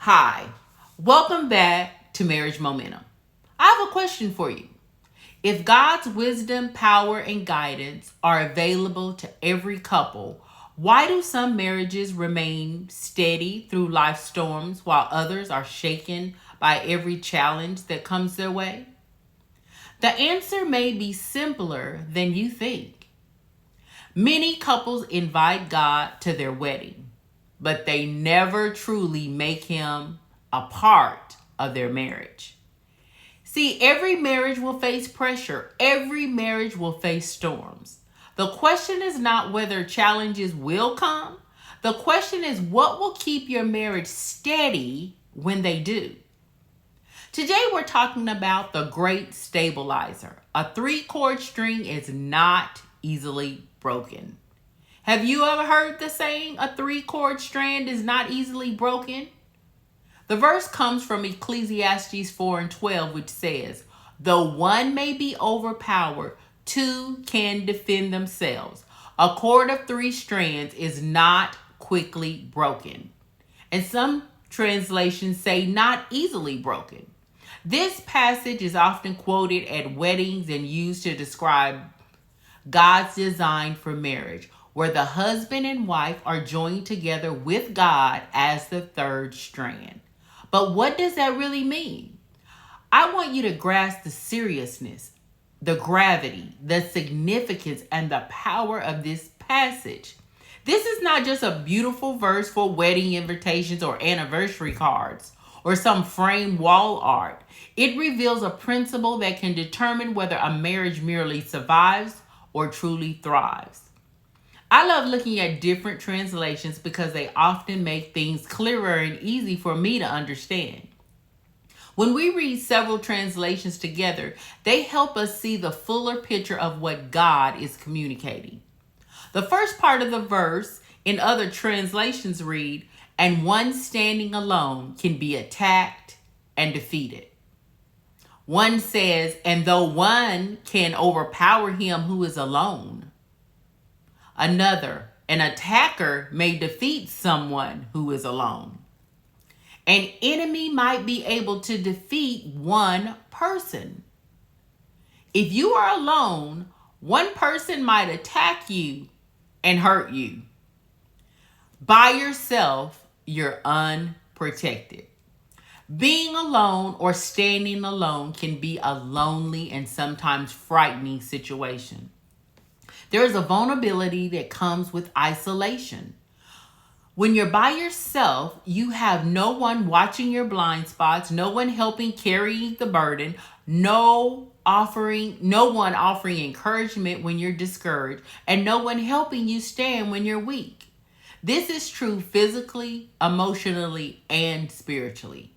Hi, welcome back to Marriage Momentum. I have a question for you. If God's wisdom, power, and guidance are available to every couple, why do some marriages remain steady through life storms while others are shaken by every challenge that comes their way? The answer may be simpler than you think. Many couples invite God to their wedding, but they never truly make him a part of their marriage. See, every marriage will face pressure. Every marriage will face storms. The question is not whether challenges will come. The question is what will keep your marriage steady when they do. Today we're talking about the great stabilizer. A three-chord string is not easily broken. Have you ever heard the saying, a three-chord strand is not easily broken? The verse comes from Ecclesiastes 4:12, which says, though one may be overpowered, two can defend themselves. A cord of three strands is not quickly broken. And some translations say not easily broken. This passage is often quoted at weddings and used to describe God's design for marriage, where the husband and wife are joined together with God as the third strand. But what does that really mean? I want you to grasp the seriousness, the gravity, the significance, and the power of this passage. This is not just a beautiful verse for wedding invitations or anniversary cards or some framed wall art. It reveals a principle that can determine whether a marriage merely survives or truly thrives. I love looking at different translations because they often make things clearer and easy for me to understand. When we read several translations together, they help us see the fuller picture of what God is communicating. The first part of the verse in other translations read, and one standing alone can be attacked and defeated. One says, and though one can overpower him who is alone. Another, an attacker may defeat someone who is alone. An enemy might be able to defeat one person. If you are alone, one person might attack you and hurt you. By yourself, you're unprotected. Being alone or standing alone can be a lonely and sometimes frightening situation. There is a vulnerability that comes with isolation. When you're by yourself, you have no one watching your blind spots, no one helping carry the burden, no one offering encouragement when you're discouraged, and no one helping you stand when you're weak. This is true physically, emotionally, and spiritually.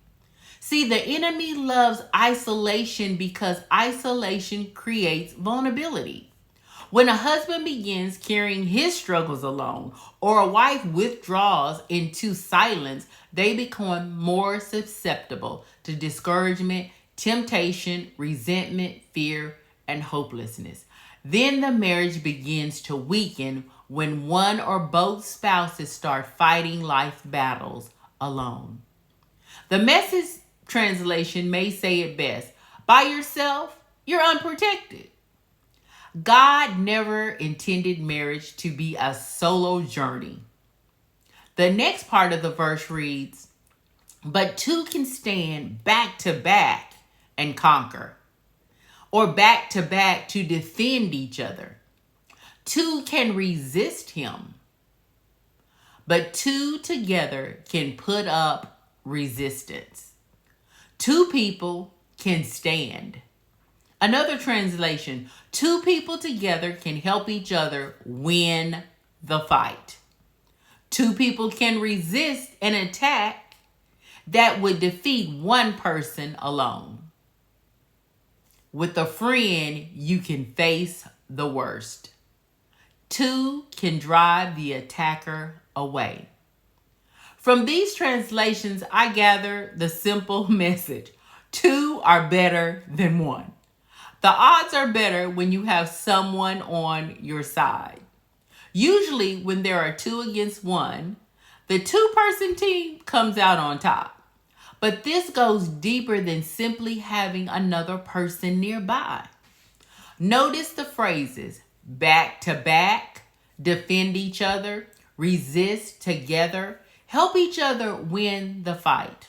See, the enemy loves isolation because isolation creates vulnerability. When a husband begins carrying his struggles alone, or a wife withdraws into silence, they become more susceptible to discouragement, temptation, resentment, fear, and hopelessness. Then the marriage begins to weaken when one or both spouses start fighting life battles alone. The Message translation may say it best, by yourself, you're unprotected. God never intended marriage to be a solo journey. The next part of the verse reads, but two can stand back to back and conquer, or back to back to defend each other. Two can resist him, but two together can put up resistance. Two people can stand. Another translation, two people together can help each other win the fight. Two people can resist an attack that would defeat one person alone. With a friend, you can face the worst. Two can drive the attacker away. From these translations, I gather the simple message. Two are better than one. The odds are better when you have someone on your side. Usually when there are two against one, the two-person team comes out on top. But this goes deeper than simply having another person nearby. Notice the phrases back to back, defend each other, resist together, help each other win the fight.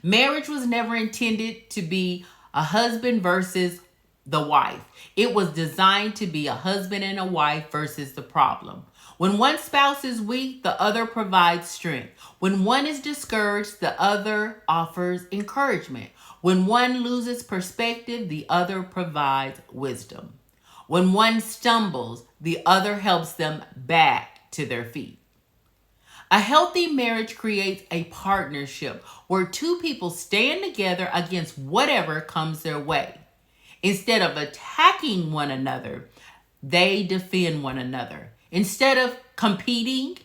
Marriage was never intended to be a husband versus the wife. It was designed to be a husband and a wife versus the problem. When one spouse is weak, the other provides strength. When one is discouraged, the other offers encouragement. When one loses perspective, the other provides wisdom. When one stumbles, the other helps them back to their feet. A healthy marriage creates a partnership where two people stand together against whatever comes their way. Instead of attacking one another, they defend one another. Instead of competing,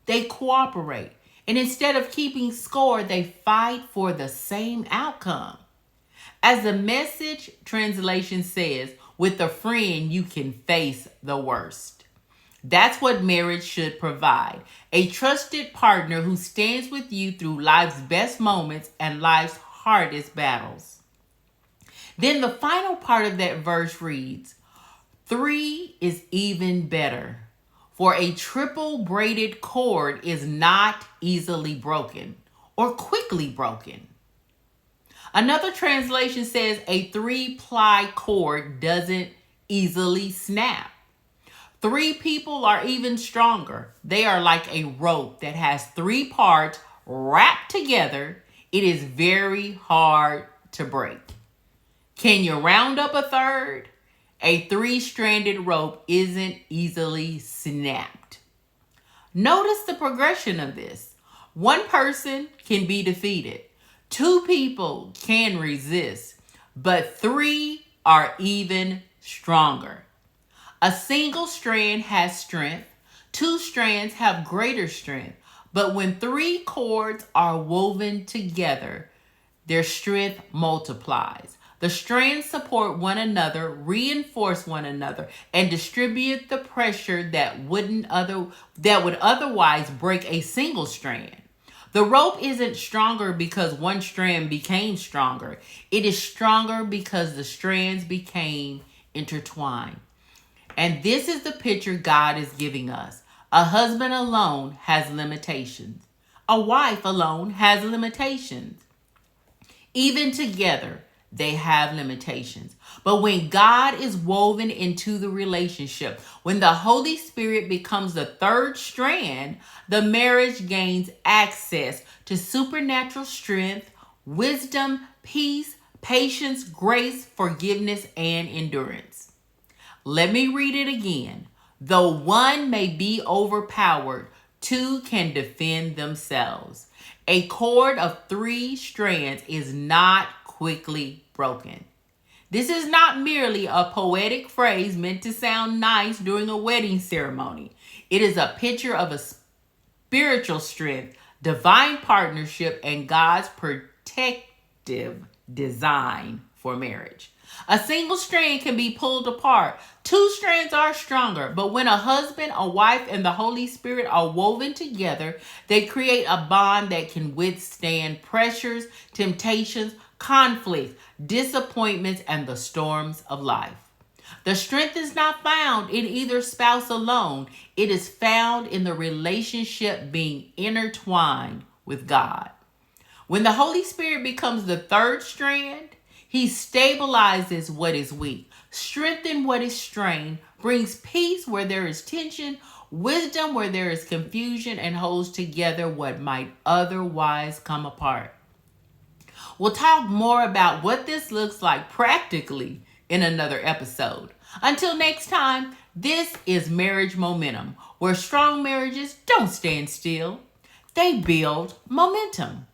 they cooperate. And instead of keeping score, they fight for the same outcome. As the Message translation says, with a friend, you can face the worst. That's what marriage should provide. A trusted partner who stands with you through life's best moments and life's hardest battles. Then the final part of that verse reads, 3 is even better. For a triple braided cord is not easily broken or quickly broken. Another translation says a 3-ply cord doesn't easily snap. 3 people are even stronger. They are like a rope that has 3 parts wrapped together. It is very hard to break. Can you round up a third? A 3-stranded rope isn't easily snapped. Notice the progression of this. 1 person can be defeated. 2 people can resist, but 3 are even stronger. A single strand has strength. 2 strands have greater strength. But when 3 cords are woven together, their strength multiplies. The strands support one another, reinforce one another, and distribute the pressure that would otherwise break a single strand. The rope isn't stronger because one strand became stronger. It is stronger because the strands became intertwined. And this is the picture God is giving us. A husband alone has limitations. A wife alone has limitations. Even together, they have limitations. But when God is woven into the relationship, when the Holy Spirit becomes the 3rd strand, the marriage gains access to supernatural strength, wisdom, peace, patience, grace, forgiveness, and endurance. Let me read it again. Though one may be overpowered, 2 can defend themselves. A cord of 3 strands is not quickly broken. This is not merely a poetic phrase meant to sound nice during a wedding ceremony. It is a picture of a spiritual strength, divine partnership, and God's protective design for marriage. A single strand can be pulled apart. 2 strands are stronger, but when a husband, a wife, and the Holy Spirit are woven together, they create a bond that can withstand pressures, temptations, conflicts, disappointments, and the storms of life. The strength is not found in either spouse alone. It is found in the relationship being intertwined with God. When the Holy Spirit becomes the 3rd strand, he stabilizes what is weak, strengthens what is strained, brings peace where there is tension, wisdom where there is confusion, and holds together what might otherwise come apart. We'll talk more about what this looks like practically in another episode. Until next time, this is Marriage Momentum, where strong marriages don't stand still. They build momentum.